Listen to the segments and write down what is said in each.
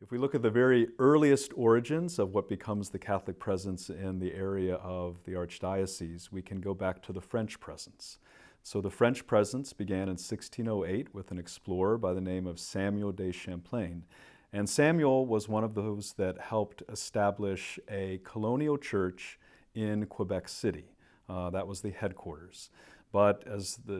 If we look at the very earliest origins of what becomes the Catholic presence in the area of the Archdiocese, we can go back to the French presence. So the French presence began in 1608 with an explorer by the name of Samuel de Champlain. And Samuel was one of those that helped establish a colonial church in Quebec City. That was the headquarters. But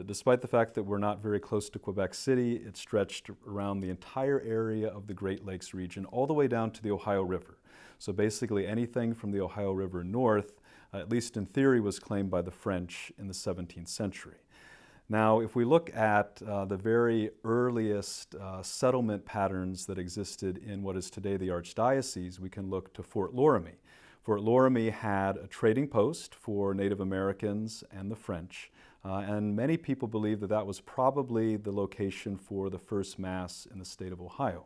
despite the fact that we're not very close to Quebec City, it stretched around the entire area of the Great Lakes region, all the way down to the Ohio River. So basically anything from the Ohio River north, at least in theory, was claimed by the French in the 17th century. Now, if we look at the very earliest settlement patterns that existed in what is today the Archdiocese, we can look to Fort Loramie. Fort Loramie had a trading post for Native Americans and the French, and many people believe that that was probably the location for the first Mass in the state of Ohio.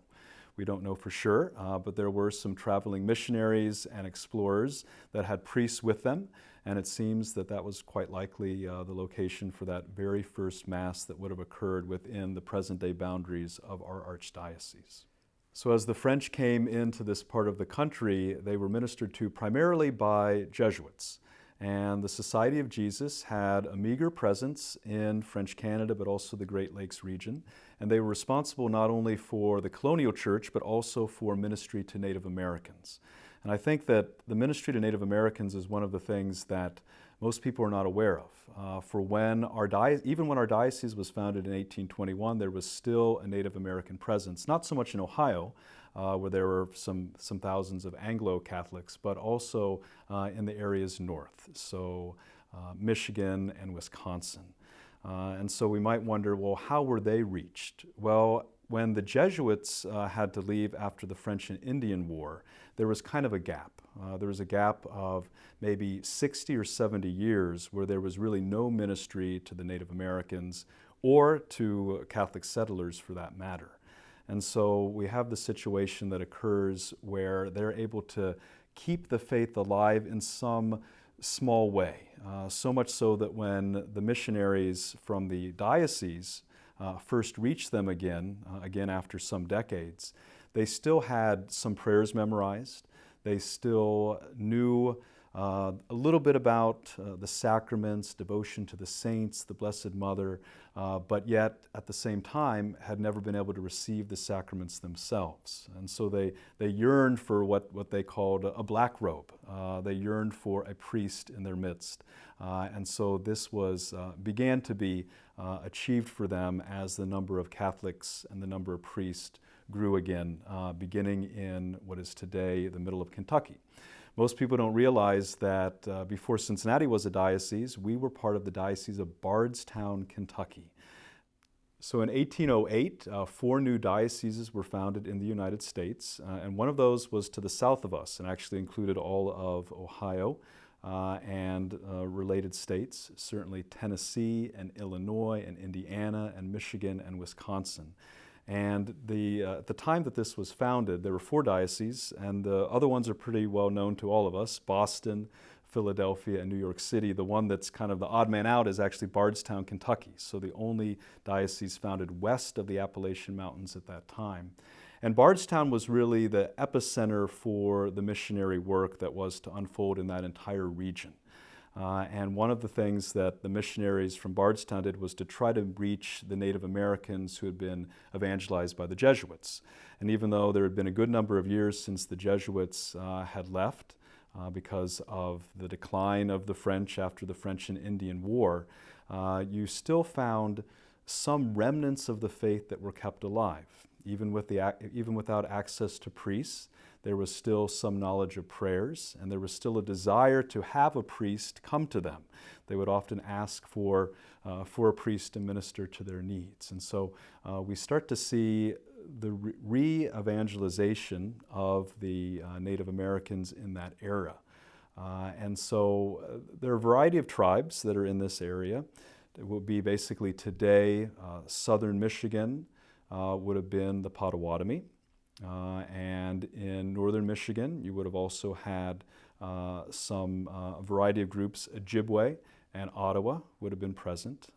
We don't know for sure, but there were some traveling missionaries and explorers that had priests with them, and it seems that that was quite likely the location for that very first Mass that would have occurred within the present-day boundaries of our Archdiocese. So as the French came into this part of the country, they were ministered to primarily by Jesuits. And the Society of Jesus had a meager presence in French Canada, but also the Great Lakes region. And they were responsible not only for the colonial church, but also for ministry to Native Americans. And I think that the ministry to Native Americans is one of the things that most people are not aware of. Even when our diocese was founded in 1821, there was still a Native American presence, not so much in Ohio, where there were some thousands of Anglo-Catholics, but also in the areas north, so Michigan and Wisconsin. And so we might wonder, well, how were they reached? Well, when the Jesuits had to leave after the French and Indian War, there was kind of a gap. There was a gap of maybe 60 or 70 years where there was really no ministry to the Native Americans or to Catholic settlers for that matter. And so we have the situation that occurs where they're able to keep the faith alive in some small way. So much so that when the missionaries from the diocese first reached them again after some decades, they still had some prayers memorized. They still knew a little bit about the sacraments, devotion to the saints, the Blessed Mother, but yet at the same time had never been able to receive the sacraments themselves. And so they yearned for what they called a black robe. They yearned for a priest in their midst. And so this began to be achieved for them as the number of Catholics and the number of priests grew again, beginning in what is today the middle of Kentucky. Most people don't realize that before Cincinnati was a diocese, we were part of the Diocese of Bardstown, Kentucky. So in 1808, 4 new dioceses were founded in the United States, and one of those was to the south of us and actually included all of Ohio and related states, certainly Tennessee and Illinois and Indiana and Michigan and Wisconsin. And at the time that this was founded, there were 4 dioceses, and the other ones are pretty well known to all of us: Boston, Philadelphia, and New York City. The one that's kind of the odd man out is actually Bardstown, Kentucky, so the only diocese founded west of the Appalachian Mountains at that time. And Bardstown was really the epicenter for the missionary work that was to unfold in that entire region. And one of the things that the missionaries from Bardstown did was to try to reach the Native Americans who had been evangelized by the Jesuits. And even though there had been a good number of years since the Jesuits had left because of the decline of the French after the French and Indian War, you still found some remnants of the faith that were kept alive. Even without access to priests, there was still some knowledge of prayers, and there was still a desire to have a priest come to them. They would often ask for a priest to minister to their needs. And so we start to see the re-evangelization of the Native Americans in that era. And so there are a variety of tribes that are in this area. It will be basically today, southern Michigan would have been the Potawatomi. And in northern Michigan, you would have also had a variety of groups, Ojibwe and Ottawa would have been present.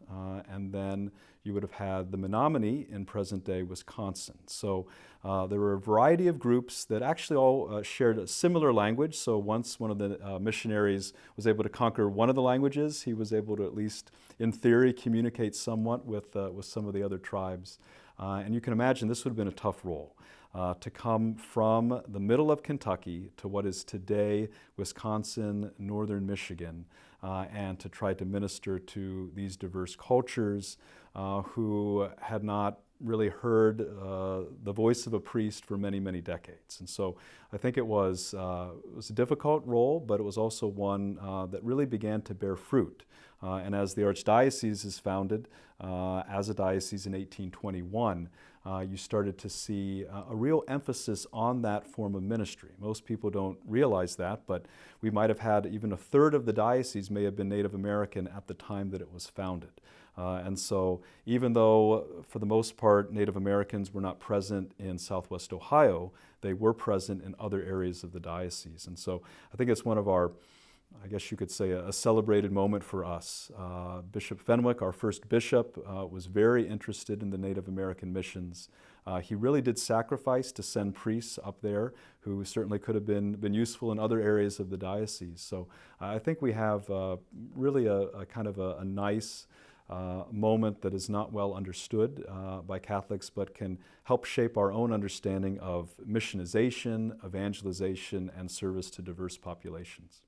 And then you would have had the Menominee in present-day Wisconsin. So there were a variety of groups that actually all shared a similar language. So once one of the missionaries was able to conquer one of the languages, he was able to, at least in theory, communicate somewhat with some of the other tribes. And you can imagine this would have been a tough role. To come from the middle of Kentucky to what is today Wisconsin, northern Michigan, and to try to minister to these diverse cultures who had not really heard the voice of a priest for many, many decades. And so I think it was a difficult role, but it was also one that really began to bear fruit. And as the Archdiocese is founded as a diocese in 1821, you started to see a real emphasis on that form of ministry. Most people don't realize that, but we might have had even a third of the diocese may have been Native American at the time that it was founded. And so even though for the most part Native Americans were not present in Southwest Ohio, they were present in other areas of the diocese. And so I think it's one of our, I guess you could say, a celebrated moment for us. Bishop Fenwick, our first bishop, was very interested in the Native American missions. He really did sacrifice to send priests up there who certainly could have been useful in other areas of the diocese. So I think we have really a kind of a nice moment that is not well understood by Catholics, but can help shape our own understanding of missionization, evangelization, and service to diverse populations.